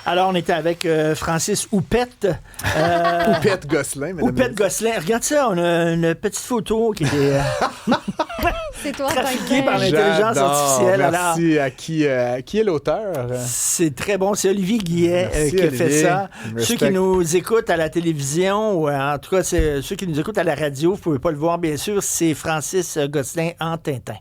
Alors, on était avec Francis Houppette. Houppette Gosselin. Houppette Gosselin. Regarde ça, on a une petite photo qui était C'est toi, trafiquée par l'intelligence artificielle. Merci. À qui est l'auteur? C'est très bon. C'est Olivier Guillet qui a fait ça. Ceux qui nous écoutent à la télévision, ou en tout cas, ceux qui nous écoutent à la radio, vous ne pouvez pas le voir, bien sûr, c'est Francis Gosselin en Tintin.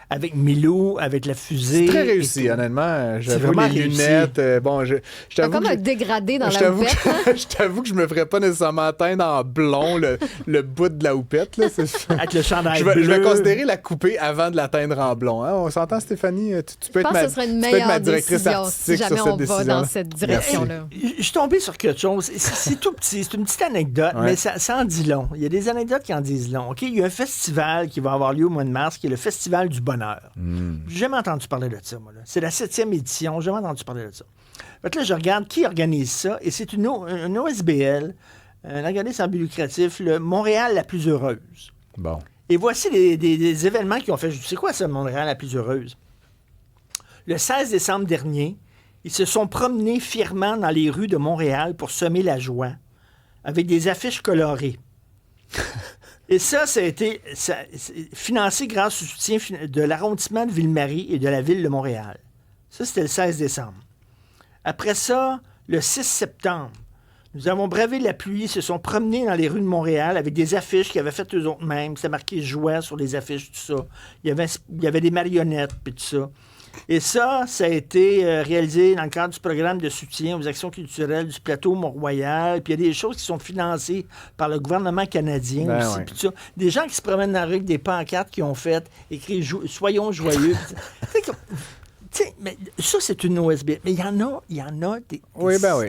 Avec Milou, avec la fusée. C'est très réussi, honnêtement. J'avoue, les lunettes. Je t'as comme un dégradé dans la houppette. Je t'avoue que je me ferais pas nécessairement teindre en blond le bout de la houppette. Là. Avec le chandail je vais considérer la couper avant de la teindre en blond. Hein? On s'entend, Stéphanie? Tu peux être que ce serait une meilleure décision si jamais on va dans cette cette direction-là. Je suis tombé sur quelque chose. C'est tout petit. C'est une petite anecdote, mais ça en dit long. Il y a des anecdotes qui en disent long. Okay? Il y a un festival qui va avoir lieu au mois de mars, qui est le Festival du Bonheur. J'ai jamais entendu parler de ça, moi. Là. C'est la 7e édition. J'ai jamais entendu parler de ça. Fait que là, je regarde qui organise ça, et c'est une OSBL, un organisme à but lucratif, le Montréal la plus heureuse. Bon. Et voici des événements qui ont fait... C'est quoi ça, Montréal la plus heureuse? Le 16 décembre dernier, ils se sont promenés fièrement dans les rues de Montréal pour semer la joie, avec des affiches colorées. Et ça a été financé grâce au soutien de l'arrondissement de Ville-Marie et de la Ville de Montréal. Ça, c'était le 16 décembre. Après ça, le 6 septembre, nous avons bravé la pluie, se sont promenés dans les rues de Montréal avec des affiches qu'ils avaient faites eux autres mêmes. C'était marqué « Joie » sur les affiches, tout ça. Il y avait des marionnettes, puis tout ça. Et ça a été réalisé dans le cadre du programme de soutien aux actions culturelles du plateau Mont-Royal. Puis il y a des choses qui sont financées par le gouvernement canadien aussi. Puis ça. Des gens qui se promènent dans la rue avec des pancartes qui ont fait écrit « Soyons joyeux ». Mais ça, c'est une OSB. Mais il y en a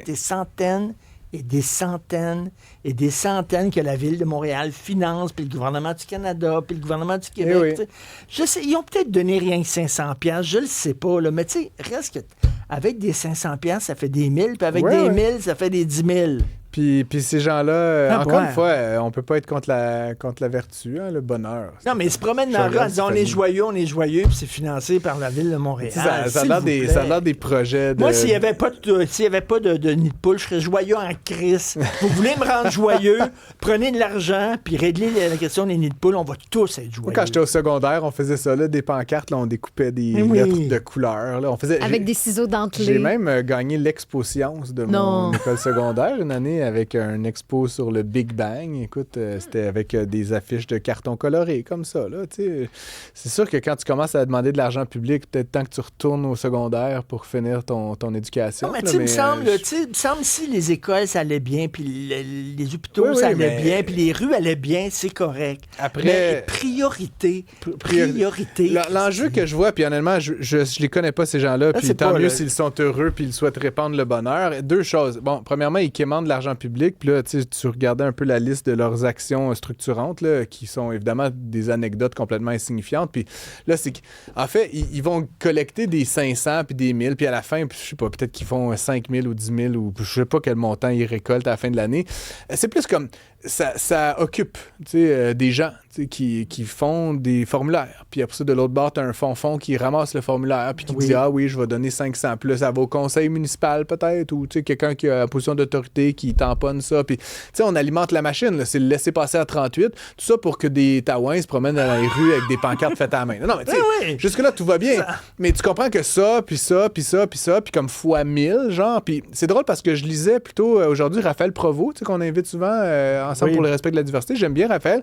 des centaines et des centaines et des centaines que la Ville de Montréal finance, puis le gouvernement du Canada, puis le gouvernement du Québec. Je sais, ils ont peut-être donné rien que 500$, je le sais pas, là, mais tu sais, reste que avec des 500$, ça fait des 1000$, puis avec des 1000$, ça fait des 10 000$. Puis ces gens-là, encore une fois, on peut pas être contre la vertu, hein, le bonheur. Non, mais ils se promènent dans la rue en disant on est joyeux, puis c'est financé par la Ville de Montréal. Ça a l'air des projets de... Moi, s'il n'y avait pas de nid de poule, je serais joyeux en crise. Vous voulez me rendre joyeux, prenez de l'argent, puis réglez la question des nids de poule, on va tous être joyeux. Moi, quand j'étais au secondaire, on faisait ça, là, des pancartes, là, on découpait des lettres de couleur. Là, avec des ciseaux dentelés. J'ai même gagné l'expo-science de mon école secondaire une année avec un expo sur le Big Bang. Écoute, c'était avec des affiches de carton coloré comme ça. Là, c'est sûr que quand tu commences à demander de l'argent public, peut-être temps que tu retournes au secondaire pour finir ton éducation. Non, mais il me semble si les écoles, ça allait bien, puis les hôpitaux, ça allait bien, puis les rues allaient bien, c'est correct. Après, mais priorité. L'enjeu que je vois, puis honnêtement, je les connais pas, ces gens-là, puis tant mieux s'ils sont heureux, puis ils souhaitent répandre le bonheur. Deux choses. Bon, premièrement, ils quémandent de l'argent public, puis là, tu regardais un peu la liste de leurs actions structurantes, là, qui sont évidemment des anecdotes complètement insignifiantes, puis là, c'est qu'en fait, ils vont collecter des 500 puis des 1000, puis à la fin, je sais pas, peut-être qu'ils font 5000 ou 10 000, ou je sais pas quel montant ils récoltent à la fin de l'année. C'est plus comme ça occupe des gens qui font des formulaires. Puis après ça, de l'autre bord, tu as un fond qui ramasse le formulaire puis qui dit « Ah oui, je vais donner 500 ». Puis là, ça va au conseil municipal peut-être, ou quelqu'un qui a une position d'autorité qui tamponne ça. Puis on alimente la machine. Là, c'est le laisser-passer à 38. Tout ça pour que des taouins se promènent dans les rues avec des pancartes faites à la main. Non, mais tu sais, jusque-là, tout va bien. Mais tu comprends que ça, puis ça, puis ça, puis ça, puis comme fois 1000, genre. Puis c'est drôle parce que je lisais plutôt aujourd'hui Raphaël Provost, qu'on invite souvent ensemble pour le respect de la diversité. J'aime bien Raphaël.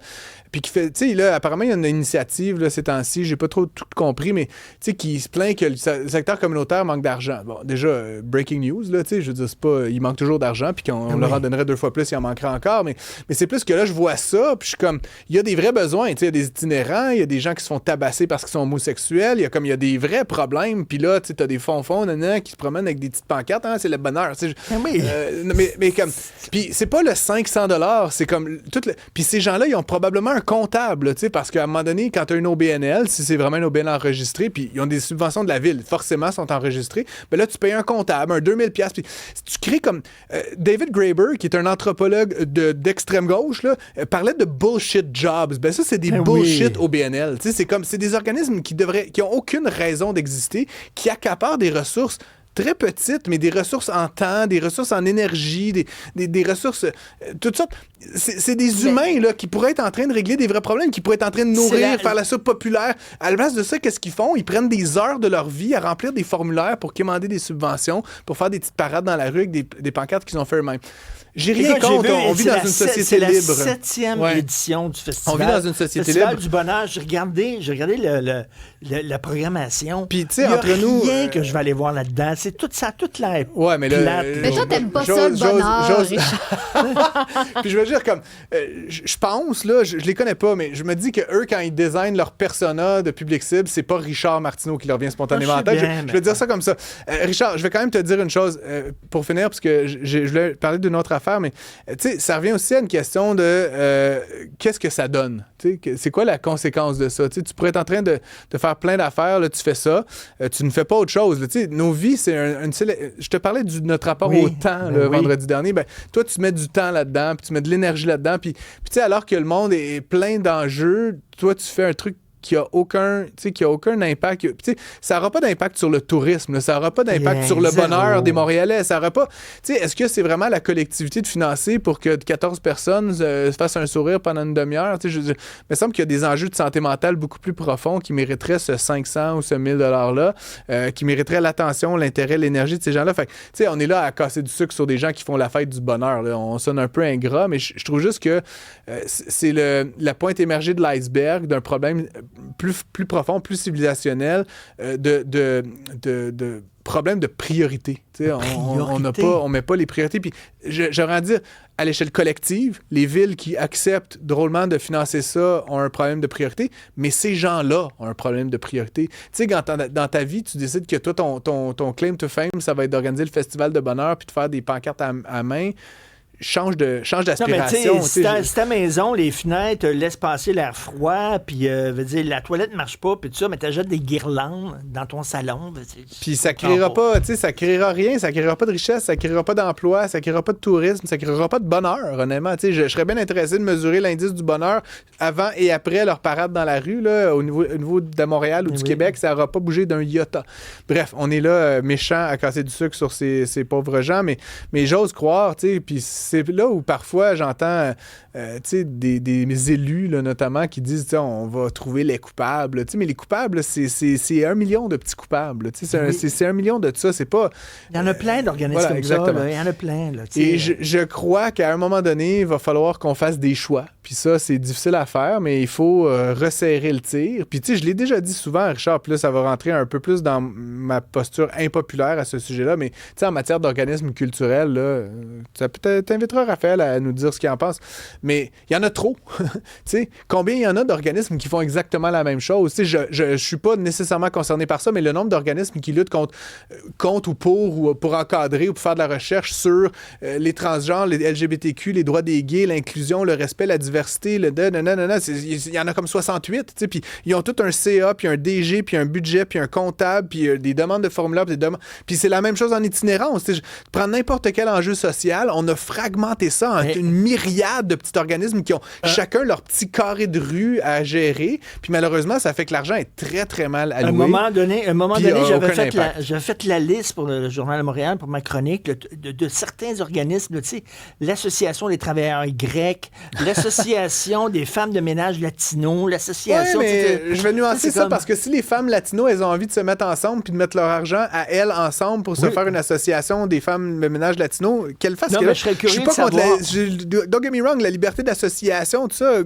Puis qui fait, tu sais, là, apparemment, il y a une initiative là, ces temps-ci, j'ai pas trop tout compris, mais tu sais, qui se plaint que le secteur communautaire manque d'argent. Bon, déjà, breaking news, là, tu sais, je veux dire, c'est pas, il manque toujours d'argent, puis qu'on leur en donnerait 2 fois plus, il en manquerait encore, mais c'est plus que là, je vois ça, puis je suis comme, il y a des vrais besoins, tu sais, il y a des itinérants, il y a des gens qui se font tabasser parce qu'ils sont homosexuels, il y a des vrais problèmes, puis là, tu sais, t'as des fonds qui se promènent avec des petites pancartes, hein, c'est le bonheur, tu sais. Mais comme, puis c'est pas le 500$, c'est comme, puis ces gens-là, ils ont probablement un comptable, tu sais, parce qu'à un moment donné, quand tu as une OBNL, si c'est vraiment une OBNL enregistrée, puis ils ont des subventions de la ville, forcément, sont enregistrées, ben là, tu payes un comptable, un 2000$, puis tu crées comme... David Graeber, qui est un anthropologue d'extrême gauche, là, parlait de bullshit jobs. Ben ça, c'est des bullshit OBNL. Tu sais, c'est des organismes qui ont aucune raison d'exister, qui accaparent des ressources très petites, mais des ressources en temps, des ressources en énergie, des ressources, toutes sortes. C'est des humains là, qui pourraient être en train de régler des vrais problèmes, qui pourraient être en train de nourrir, faire la soupe populaire. À la place de ça, qu'est-ce qu'ils font? Ils prennent des heures de leur vie à remplir des formulaires pour quémander des subventions, pour faire des petites parades dans la rue avec des pancartes qu'ils ont fait eux-mêmes. J'ai rien contre. On vit dans une société libre. C'est la 7e édition du festival. On vit dans une société Festival libre. du bonheur. J'ai regardé la programmation. Puis, tu sais, entre nous. Il n'y a rien que je vais aller voir là-dedans. C'est tout ça, toute l'air. Ouais, mais mais toi, t'aimes pas ça, le bonheur, Richard. Puis je veux dire, comme, je pense, là, je les connais pas, mais je me dis que eux, quand ils designent leur persona de public cible, c'est pas Richard Martineau qui leur vient spontanément en tête. Je vais dire ça comme ça. Richard, je vais quand même te dire une chose pour finir, parce que je voulais parler d'une autre affaire, mais tu sais, ça revient aussi à une question de qu'est-ce que ça donne? C'est quoi la conséquence de ça? Tu pourrais être en train de faire plein d'affaires, là, tu fais ça, tu ne fais pas autre chose. Là, nos vies, c'est je te parlais de notre rapport au temps vendredi dernier. Ben, toi, tu mets du temps là-dedans, puis tu mets de l'énergie là-dedans, puis tu sais, alors que le monde est plein d'enjeux, toi, tu fais un truc qui a aucun impact. Ça n'aura pas d'impact sur le tourisme, là, ça n'aura pas d'impact sur le bonheur des Montréalais, ça n'aura pas... Est-ce que c'est vraiment la collectivité de financer pour que 14 personnes se fassent un sourire pendant une demi-heure? Il me semble qu'il y a des enjeux de santé mentale beaucoup plus profonds qui mériteraient ce 500 ou ce 1000 $-là, qui mériteraient l'attention, l'intérêt, l'énergie de ces gens-là. Fait on est là à casser du sucre sur des gens qui font la fête du bonheur. Là. On sonne un peu ingrat, mais je trouve juste que c'est la pointe émergée de l'iceberg d'un problème plus profond, plus civilisationnel, de problème de priorité. On met pas les priorités. Puis j'aurais à dire, à l'échelle collective, les villes qui acceptent drôlement de financer ça ont un problème de priorité, mais ces gens-là ont un problème de priorité. Tu sais, quand dans ta vie, tu décides que toi, ton claim to fame, ça va être d'organiser le festival de bonheur puis de faire des pancartes à main, change d'aspiration. Si ta maison, les fenêtres laissent passer l'air froid, puis la toilette ne marche pas, puis tout ça, mais tu achètes des guirlandes dans ton salon. Puis ça créera pas, ça créera rien, ça créera pas de richesse, ça créera pas d'emploi, ça créera pas de tourisme, ça créera pas de bonheur, honnêtement. Je serais bien intéressé de mesurer l'indice du bonheur avant et après leur parade dans la rue, là, au niveau de Montréal ou du Québec, ça n'aura pas bougé d'un iota. Bref, on est là, méchants à casser du sucre sur ces pauvres gens, mais j'ose croire, puis c'est là où parfois j'entends des élus là, notamment qui disent on va trouver les coupables, mais les coupables c'est 1 million de petits coupables, c'est 1 million de ça, c'est pas... Il y en a plein d'organismes comme exactement. Ça, il y en a plein. Là, et je crois qu'à un moment donné, il va falloir qu'on fasse des choix, puis ça c'est difficile à faire, mais il faut resserrer le tir, puis je l'ai déjà dit souvent, Richard, puis là ça va rentrer un peu plus dans ma posture impopulaire à ce sujet-là, mais en matière d'organismes culturels, là, ça peut-être t'invitera Raphaël à nous dire ce qu'il en pense. Mais il y en a trop. Combien il y en a d'organismes qui font exactement la même chose? Je ne suis pas nécessairement concerné par ça, mais le nombre d'organismes qui luttent contre ou pour encadrer ou pour faire de la recherche sur les transgenres, les LGBTQ, les droits des gays, l'inclusion, le respect, la diversité, il y en a comme 68. Puis ils ont tout un CA, puis un DG, puis un budget, puis un comptable, puis des demandes de formulaires, puis c'est la même chose en itinérance. Prends n'importe quel enjeu social, on a fragmenté ça en une myriade de petits organismes qui ont chacun leur petit carré de rue à gérer. Puis malheureusement, ça fait que l'argent est très, très mal alloué. À un moment donné, j'avais fait la liste pour le Journal de Montréal, pour ma chronique, de certains organismes. L'Association des travailleurs grecs, l'Association des femmes de ménage latino, l'association... Ouais, mais je vais nuancer ça parce que si les femmes latino, elles ont envie de se mettre ensemble puis de mettre leur argent à elles ensemble pour se faire une association des femmes de ménage latino, qu'elles fassent... Non, mais je serais curieux de savoir... Don't get me wrong, la liberté d'association, tout ça,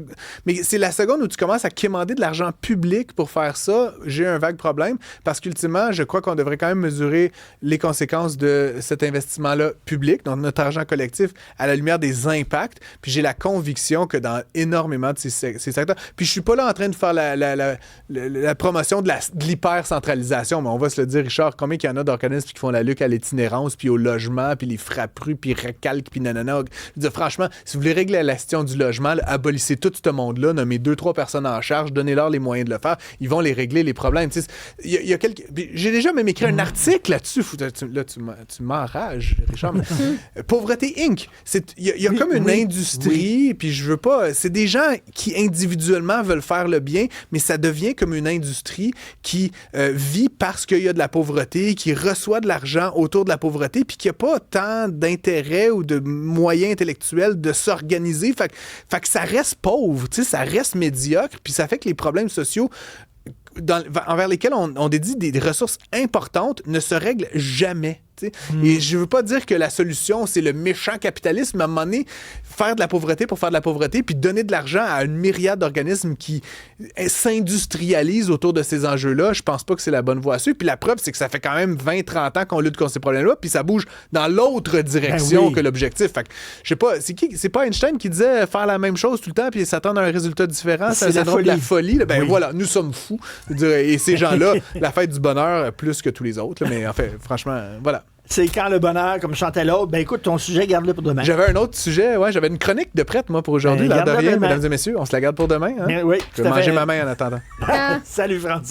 mais c'est la seconde où tu commences à quémander de l'argent public pour faire ça, j'ai un vague problème, parce qu'ultimement, je crois qu'on devrait quand même mesurer les conséquences de cet investissement-là public, donc notre argent collectif, à la lumière des impacts, puis j'ai la conviction que dans énormément de ces secteurs, puis je suis pas là en train de faire la promotion de l'hyper-centralisation, mais on va se le dire, Richard, combien il y en a d'organismes qui font la lutte à l'itinérance, puis au logement, puis les frappes-rues, puis recalques, puis nanana. nanana. Je veux dire, franchement, si vous voulez régler la question du logement, là, abolissez tout ce monde-là, nommez 2-3 personnes en charge, donnez-leur les moyens de le faire, ils vont les régler, les problèmes. Y a quelques... J'ai déjà même écrit un article là-dessus. Là, tu m'enrages, Richard. Pauvreté Inc. Il y a comme une industrie, puis je veux pas... C'est des gens qui individuellement veulent faire le bien, mais ça devient comme une industrie qui vit parce qu'il y a de la pauvreté, qui reçoit de l'argent autour de la pauvreté, puis qui n'a pas tant d'intérêt ou de moyens intellectuels de s'organiser. Fait que ça reste pauvre, ça reste médiocre, puis ça fait que les problèmes sociaux envers lesquels on dédie des ressources importantes ne se règlent jamais. Et je veux pas dire que la solution, c'est le méchant capitalisme. À un moment donné, faire de la pauvreté pour faire de la pauvreté, puis donner de l'argent à une myriade d'organismes qui s'industrialisent autour de ces enjeux-là, je pense pas que c'est la bonne voie à suivre. Puis la preuve, c'est que ça fait quand même 20-30 ans qu'on lutte contre ces problèmes-là, puis ça bouge dans l'autre direction que l'objectif. Fait que, je sais pas, c'est pas Einstein qui disait faire la même chose tout le temps, puis s'attendre à un résultat différent, c'est la folie. Là. Ben voilà, nous sommes fous. Et ces gens-là, la fête du bonheur, plus que tous les autres. Là, mais en fait, franchement, voilà. C'est quand le bonheur, comme chantait l'autre. Ben écoute, ton sujet, garde-le pour demain. J'avais un autre sujet, j'avais une chronique de prête, moi, pour aujourd'hui. L'air de rien, mesdames et messieurs. On se la garde pour demain. Hein? Oui, je vais manger ma main en attendant. Salut, Francis.